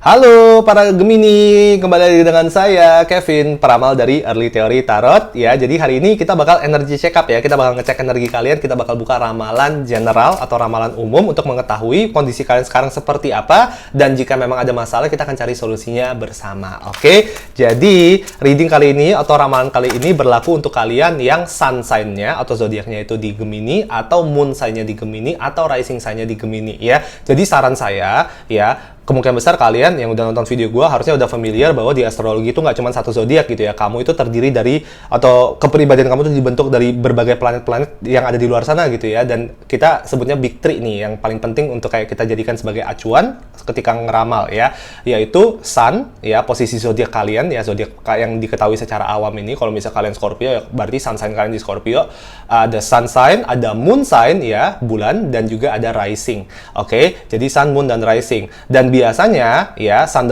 Halo para Gemini, kembali lagi dengan saya Kevin, peramal dari Early Theory Tarot ya. Jadi hari ini kita bakal energy check up ya. Kita bakal ngecek energi kalian, kita bakal buka ramalan general atau ramalan umum untuk mengetahui kondisi kalian sekarang seperti apa, dan jika memang ada masalah kita akan cari solusinya bersama. Oke. Jadi reading kali ini atau ramalan kali ini berlaku untuk kalian yang sun sign-nya atau zodiaknya itu di Gemini, atau moon sign-nya di Gemini, atau rising sign-nya di Gemini ya. Jadi saran saya ya, kemungkinan besar kalian yang udah nonton video gue harusnya udah familiar bahwa di astrologi itu nggak cuma satu zodiak gitu ya. Kamu itu terdiri dari, atau kepribadian kamu itu dibentuk dari berbagai planet-planet yang ada di luar sana gitu ya. Dan kita sebutnya Big Three nih, yang paling penting untuk kayak kita jadikan sebagai acuan ketika ngeramal ya, yaitu Sun ya, posisi zodiak kalian ya, zodiak yang diketahui secara awam ini. Kalau misalnya kalian Scorpio ya berarti sun sign kalian di Scorpio. Ada sun sign, ada moon sign ya, bulan, dan juga ada rising. Oke, jadi sun, moon, dan rising. Dan biasanya ya sun,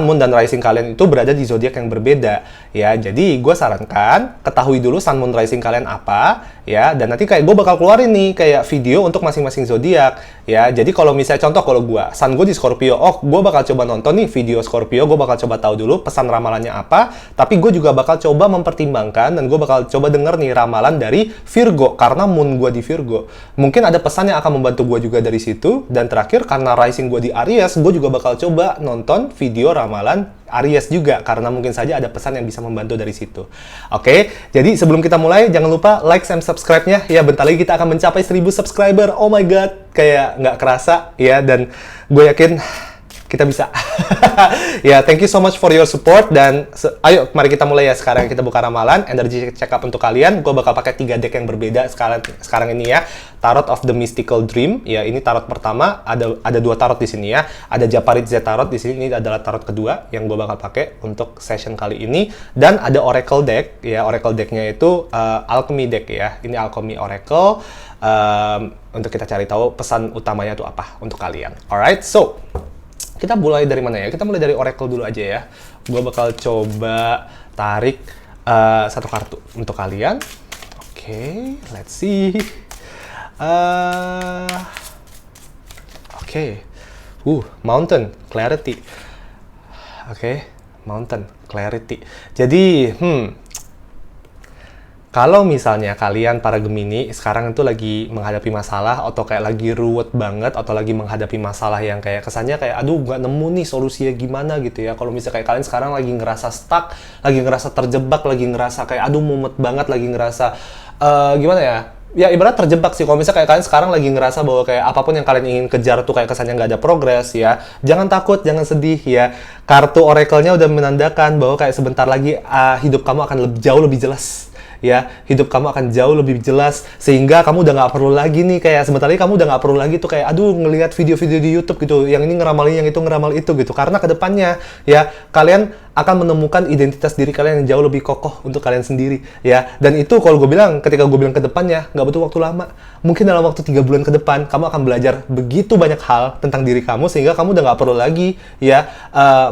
moon, dan rising kalian itu berada di zodiak yang berbeda ya. Jadi gue sarankan ketahui dulu sun, moon, rising kalian apa ya, dan nanti kayak gue bakal keluarin nih kayak video untuk masing-masing zodiak ya. Jadi kalau misalnya contoh, kalau gue sun gue di Scorpio, oh gue bakal coba nonton nih video Scorpio, gue bakal coba tahu dulu pesan ramalannya apa. Tapi gue juga bakal coba mempertimbangkan, dan gue bakal coba denger nih ramalan dari Virgo karena moon gue di Virgo. Mungkin ada pesan yang akan membantu gue juga dari situ. Dan terakhir, karena rising gue di Aries, gue juga bakal coba nonton video ramalan Aries juga, karena mungkin saja ada pesan yang bisa membantu dari situ. Oke, jadi sebelum kita mulai, jangan lupa like and subscribe-nya ya. Bentar lagi kita akan mencapai 1000 subscriber. Oh my god, kayak nggak kerasa ya, dan gue yakin kita bisa. Ya, thank you so much for your support, dan ayo mari kita mulai ya. Sekarang kita buka ramalan energy check up untuk kalian. Gue bakal pakai 3 deck yang berbeda sekarang ini ya. Tarot of the Mystical Dream ya, ini tarot pertama. Ada 2 tarot di sini ya. Ada Japaritze Tarot di sini, ini adalah tarot kedua yang gue bakal pakai untuk session kali ini. Dan ada Oracle deck ya. Oracle decknya itu Alchemy deck ya. Ini Alchemy Oracle, untuk kita cari tahu pesan utamanya itu apa untuk kalian. Alright, so kita mulai dari mana ya? Kita mulai dari Oracle dulu aja ya. Gue bakal coba tarik 1 kartu untuk kalian. Oke, let's see. Oke. Mountain Clarity. Oke, Mountain Clarity. Jadi, kalau misalnya kalian para Gemini sekarang itu lagi menghadapi masalah, atau kayak lagi ruwet banget, atau lagi menghadapi masalah yang kayak kesannya kayak aduh nggak nemu nih solusinya gimana gitu ya. Kalau misalnya kayak kalian sekarang lagi ngerasa stuck, lagi ngerasa terjebak, lagi ngerasa kayak aduh mumet banget, lagi ngerasa gimana ya? Ya ibarat terjebak sih. Kalau misalnya kayak kalian sekarang lagi ngerasa bahwa kayak apapun yang kalian ingin kejar tuh kayak kesannya nggak ada progres ya, jangan takut, jangan sedih ya. Kartu Oracle-nya udah menandakan bahwa kayak sebentar lagi hidup kamu akan jauh lebih jelas ya. Hidup kamu akan jauh lebih jelas, sehingga kamu udah nggak perlu lagi nih kayak sebentar lagi kamu udah nggak perlu lagi tuh kayak aduh ngelihat video-video di YouTube gitu, yang ini ngeramalin, yang itu ngeramal itu gitu. Karena kedepannya ya kalian akan menemukan identitas diri kalian yang jauh lebih kokoh untuk kalian sendiri ya. Dan itu kalau gue bilang, ketika gue bilang kedepannya, nggak butuh waktu lama. Mungkin dalam waktu 3 bulan ke depan kamu akan belajar begitu banyak hal tentang diri kamu, sehingga kamu udah nggak perlu lagi ya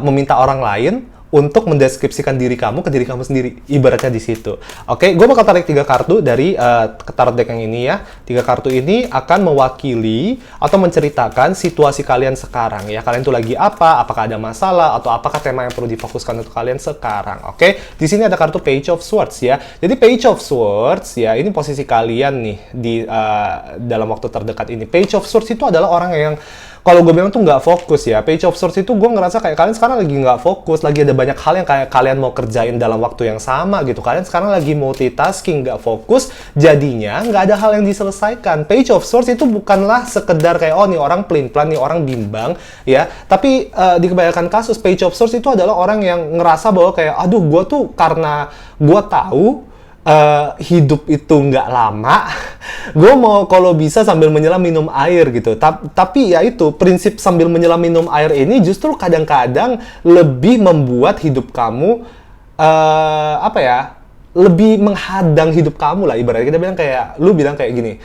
meminta orang lain untuk mendeskripsikan diri kamu ke diri kamu sendiri, ibaratnya di situ. Oke, gue bakal tarik 3 kartu dari tarot deck yang ini ya. 3 kartu ini akan mewakili atau menceritakan situasi kalian sekarang ya. Kalian tuh lagi apa? Apakah ada masalah, atau apakah tema yang perlu difokuskan untuk kalian sekarang? Oke, di sini ada kartu Page of Swords ya. Jadi Page of Swords ya, ini posisi kalian nih di dalam waktu terdekat ini. Page of Swords itu adalah orang yang kalau gue bilang tuh nggak fokus ya. Page of Swords itu gue ngerasa kayak kalian sekarang lagi nggak fokus, lagi ada banyak hal yang kayak kalian mau kerjain dalam waktu yang sama gitu. Kalian sekarang lagi multitasking, nggak fokus, jadinya nggak ada hal yang diselesaikan. Page of Swords itu bukanlah sekedar kayak oh nih orang pelin-pelan, nih orang bimbang ya. Tapi di kebanyakan kasus Page of Swords itu adalah orang yang ngerasa bahwa kayak aduh gue tuh karena gue tahu hidup itu nggak lama, gue mau kalau bisa sambil menyelam minum air gitu. Tapi ya itu, prinsip sambil menyelam minum air ini justru kadang-kadang lebih membuat hidup kamu lebih menghadang hidup kamu lah. Ibaratnya kita bilang kayak, lu bilang kayak gini,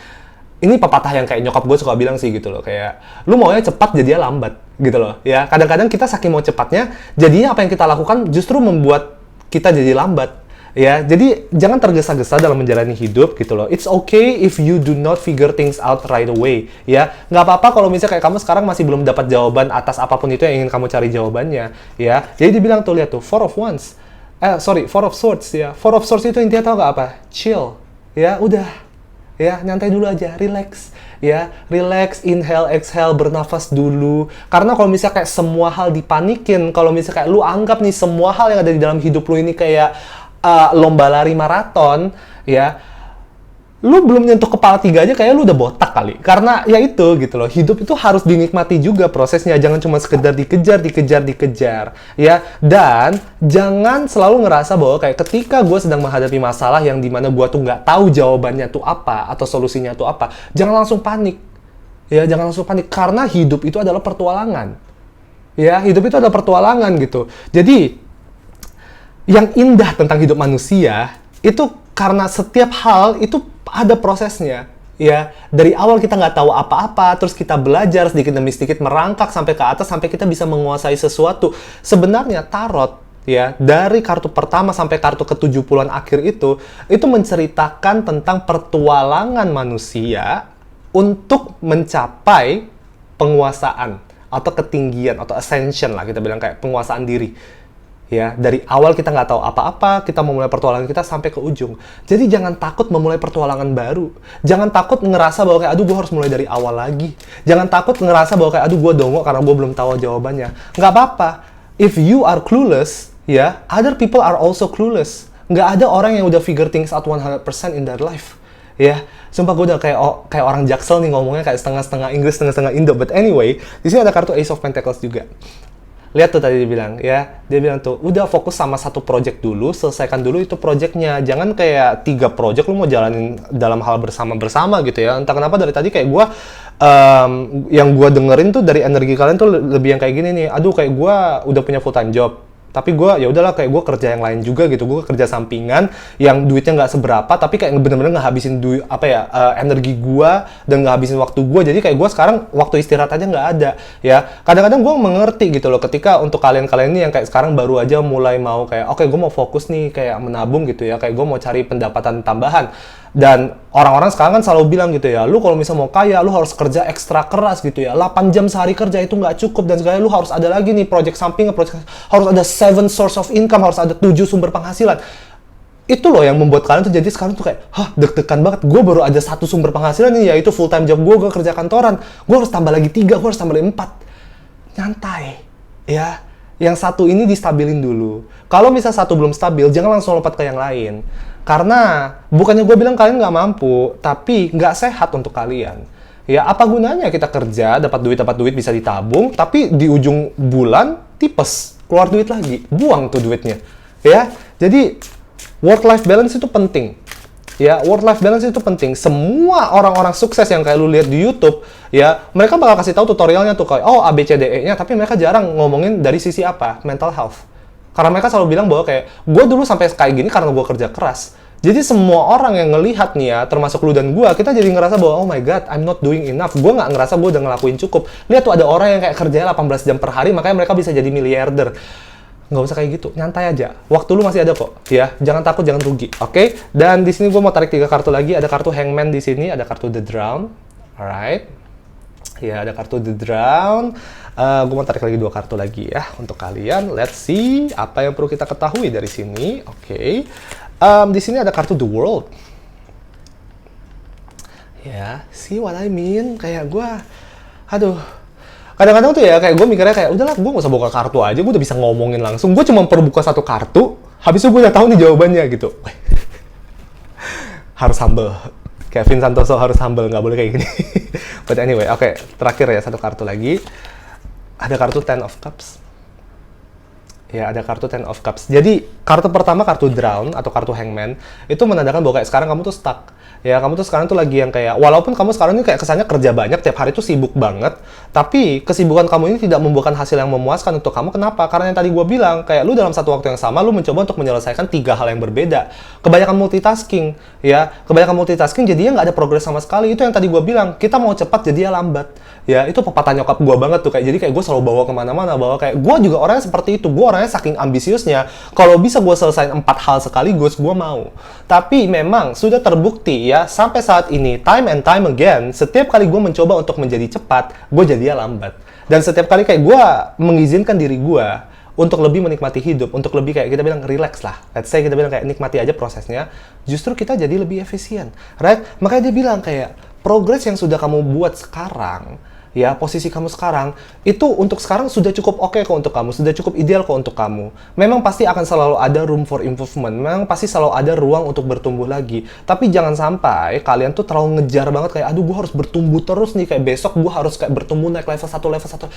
ini pepatah yang kayak nyokap gue suka bilang sih gitu loh, kayak lu maunya cepat jadinya lambat gitu loh ya. Kadang-kadang kita saking mau cepatnya, jadinya apa yang kita lakukan justru membuat kita jadi lambat Ya, jadi jangan tergesa-gesa dalam menjalani hidup gitu loh. It's okay if you do not figure things out right away. Ya, nggak apa-apa kalau misalnya kayak kamu sekarang masih belum dapat jawaban atas apapun itu yang ingin kamu cari jawabannya. Ya, jadi dibilang tuh, lihat tuh, Four of Swords ya. Four of Swords itu intinya tahu nggak apa? Chill. Ya, udah. Ya, nyantai dulu aja, relax. Ya, relax, inhale, exhale, bernafas dulu. Karena kalau misalnya kayak semua hal dipanikin, kalau misalnya kayak lu anggap nih semua hal yang ada di dalam hidup lu ini kayak lomba lari maraton, ya, lu belum nyentuh kepala 3 aja kayak lu udah botak kali. Karena ya itu gitu loh, hidup itu harus dinikmati juga prosesnya, jangan cuma sekedar dikejar, ya. Dan jangan selalu ngerasa bahwa kayak ketika gue sedang menghadapi masalah yang dimana gue tuh nggak tahu jawabannya tuh apa atau solusinya tuh apa, jangan langsung panik. Ya, jangan langsung panik karena hidup itu adalah pertualangan. Ya, hidup itu adalah pertualangan gitu. Jadi yang indah tentang hidup manusia itu karena setiap hal itu ada prosesnya, ya. Dari awal kita nggak tahu apa-apa, terus kita belajar sedikit demi sedikit merangkak sampai ke atas sampai kita bisa menguasai sesuatu. Sebenarnya tarot, ya, dari kartu pertama sampai kartu ke-70-an akhir itu menceritakan tentang pertualangan manusia untuk mencapai penguasaan atau ketinggian atau ascension lah, kita bilang kayak penguasaan diri. Ya, dari awal kita nggak tahu apa-apa, kita memulai pertualangan kita sampai ke ujung. Jadi jangan takut memulai pertualangan baru. Jangan takut ngerasa bahwa kayak, aduh gue harus mulai dari awal lagi. Jangan takut ngerasa bahwa kayak, aduh gue dongo karena gue belum tahu jawabannya. Nggak apa-apa. If you are clueless, ya, other people are also clueless. Nggak ada orang yang udah figure things out 100% in their life. Ya, sumpah gue udah kayak orang Jaksel nih ngomongnya kayak setengah-setengah Inggris, setengah-setengah Indo. But anyway, di sini ada kartu Ace of Pentacles juga. Lihat tuh tadi dia bilang, ya, dia bilang tuh, udah fokus sama satu project dulu, selesaikan dulu itu projectnya. Jangan kayak 3 project lu mau jalanin dalam hal bersama-bersama gitu ya. Entah kenapa dari tadi kayak gue, yang gue dengerin tuh dari energi kalian tuh lebih yang kayak gini nih. Aduh, kayak gue udah punya full time job. Tapi gue ya udahlah kayak gue kerja yang lain juga gitu, gue kerja sampingan yang duitnya nggak seberapa tapi kayak bener-bener ngehabisin duit energi gue dan ngehabisin waktu gue. Jadi kayak gue sekarang waktu istirahat aja nggak ada ya. Kadang-kadang gue mengerti gitu loh ketika untuk kalian-kalian ini yang kayak sekarang baru aja mulai mau kayak oke, gue mau fokus nih kayak menabung gitu ya, kayak gue mau cari pendapatan tambahan. Dan orang-orang sekarang kan selalu bilang gitu ya, lu kalau misalnya mau kaya, lu harus kerja ekstra keras gitu ya. 8 jam sehari kerja itu nggak cukup dan segala, lu harus ada lagi nih project samping, harus ada 7 source of income, harus ada 7 sumber penghasilan. Itu loh yang membuat kalian tuh jadi sekarang tuh kayak, deg-degan banget. Gue baru ada 1 sumber penghasilan nih, yaitu full time job gue kerja kantoran. Gue harus tambah lagi 3, gue harus tambah lagi 4. Nyantai, ya. Yang satu ini distabilin dulu. Kalau misalnya satu belum stabil, jangan langsung lompat ke yang lain. Karena bukannya gue bilang kalian nggak mampu, tapi nggak sehat untuk kalian. Ya, apa gunanya kita kerja, dapat duit, bisa ditabung, tapi di ujung bulan, tipes, keluar duit lagi. Buang tuh duitnya. Ya, jadi work-life balance itu penting. Ya, work-life balance itu penting. Semua orang-orang sukses yang kayak lu lihat di YouTube, ya, mereka bakal kasih tahu tutorialnya tuh kayak, oh, A, B, C, D, E-nya, tapi mereka jarang ngomongin dari sisi apa? Mental health. Karena mereka selalu bilang bahwa kayak, gue dulu sampai kayak gini karena gue kerja keras. Jadi semua orang yang ngelihat nih ya, termasuk lu dan gue, kita jadi ngerasa bahwa, oh my god, I'm not doing enough. Gue nggak ngerasa gue udah ngelakuin cukup. Lihat tuh ada orang yang kayak kerjanya 18 jam per hari, makanya mereka bisa jadi miliarder. Nggak usah kayak gitu, nyantai aja. Waktu lu masih ada kok, ya. Jangan takut, jangan rugi, oke? Dan di sini gue mau tarik 3 kartu lagi. Ada kartu Hangman di sini, ada kartu The Drown, alright? Ya, ada kartu The Drown. Gue mau tarik lagi 2 kartu lagi ya untuk kalian. Let's see apa yang perlu kita ketahui dari sini. Oke. Di sini ada kartu The World. Ya, see what I mean? Kayak gue, aduh. Kadang-kadang tuh ya kayak gue mikirnya kayak udahlah, gue nggak usah buka kartu aja, gue udah bisa ngomongin langsung. Gue cuma perlu buka 1 kartu, habis itu gue udah tahu nih jawabannya gitu. Harus humble. Kevin Santoso harus humble, nggak boleh kayak gini. But anyway, oke, terakhir ya 1 kartu lagi. Ada kartu Ten of Cups. Ya, ada kartu Ten of Cups. Jadi, kartu pertama, kartu Drown atau kartu Hangman, itu menandakan bahwa kayak sekarang kamu tuh stuck. Ya, kamu tuh sekarang tuh lagi yang kayak, walaupun kamu sekarang ini kayak kesannya kerja banyak, tiap hari tuh sibuk banget, tapi kesibukan kamu ini tidak membuahkan hasil yang memuaskan untuk kamu. Kenapa? Karena yang tadi gue bilang, kayak lu dalam satu waktu yang sama, lu mencoba untuk menyelesaikan 3 hal yang berbeda. Kebanyakan multitasking, ya. Kebanyakan multitasking, jadinya nggak ada progres sama sekali. Itu yang tadi gue bilang, kita mau cepat, jadinya lambat. Ya, itu pepatah nyokap gue banget tuh. Kayak, jadi kayak gue selalu bawa kemana-mana, bawa kayak, gue juga orangnya seperti itu. Gue orangnya saking ambisiusnya, kalau bisa gue selesaiin 4 hal sekaligus, gue mau. Tapi memang, sudah terbukti ya, sampai saat ini, time and time again, setiap kali gue mencoba untuk menjadi cepat, gue jadinya lambat. Dan setiap kali kayak gue mengizinkan diri gue untuk lebih menikmati hidup, untuk lebih kayak kita bilang relax lah. Let's say kita bilang kayak nikmati aja prosesnya, justru kita jadi lebih efisien, right? Makanya dia bilang kayak, progres yang sudah kamu buat sekarang, ya, posisi kamu sekarang, itu untuk sekarang sudah cukup oke kok untuk kamu, sudah cukup ideal kok untuk kamu. Memang pasti akan selalu ada room for improvement, memang pasti selalu ada ruang untuk bertumbuh lagi. Tapi jangan sampai kalian tuh terlalu ngejar banget kayak, aduh gue harus bertumbuh terus nih, kayak besok gue harus kayak bertumbuh naik level 1.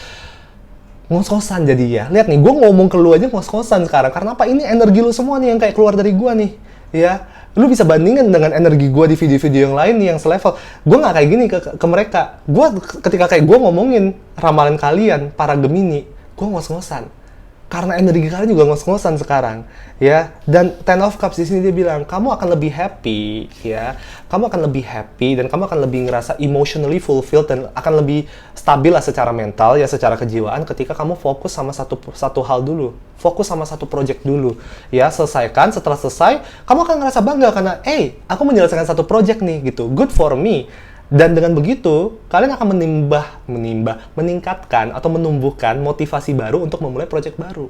Ngos-ngosan jadi ya. Lihat nih, gue ngomong ke lu aja ngos-ngosan sekarang. Karena apa? Ini energi lu semua nih yang kayak keluar dari gue nih. Ya, lu bisa bandingin dengan energi gue di video-video yang lain nih yang selevel. Gue nggak kayak gini ke mereka. Gue ketika kayak gue ngomongin ramalan kalian para Gemini, gue ngos-ngosan. Karena energi kalian juga ngos-ngosan sekarang, ya. Dan Ten of Cups di sini dia bilang, kamu akan lebih happy, ya. Kamu akan lebih happy dan kamu akan lebih ngerasa emotionally fulfilled dan akan lebih stabil lah secara mental, ya, secara kejiwaan ketika kamu fokus sama satu hal dulu. Fokus sama satu project dulu, ya. Selesaikan, setelah selesai, kamu akan ngerasa bangga karena, aku menyelesaikan satu project nih, gitu. Good for me. Dan dengan begitu, kalian akan meningkatkan atau menumbuhkan motivasi baru untuk memulai project baru.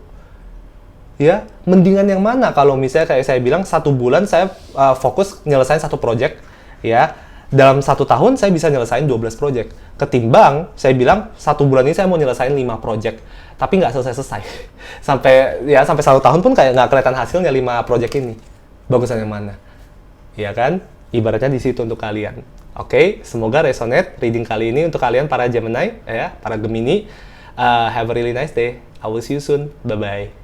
Ya, mendingan yang mana kalau misalnya kayak saya bilang 1 bulan saya fokus nyelesain satu project, ya. Dalam 1 tahun saya bisa nyelesain 12 project. Ketimbang saya bilang 1 bulan ini saya mau nyelesain 5 project, tapi nggak selesai-selesai. sampai 1 tahun pun kayak nggak kelihatan hasilnya 5 project ini. Bagusan yang mana? Ya kan? Ibaratnya di situ untuk kalian. Oke, semoga resonate reading kali ini untuk kalian para Gemini, ya, para Gemini. Have a really nice day. I will see you soon. Bye-bye.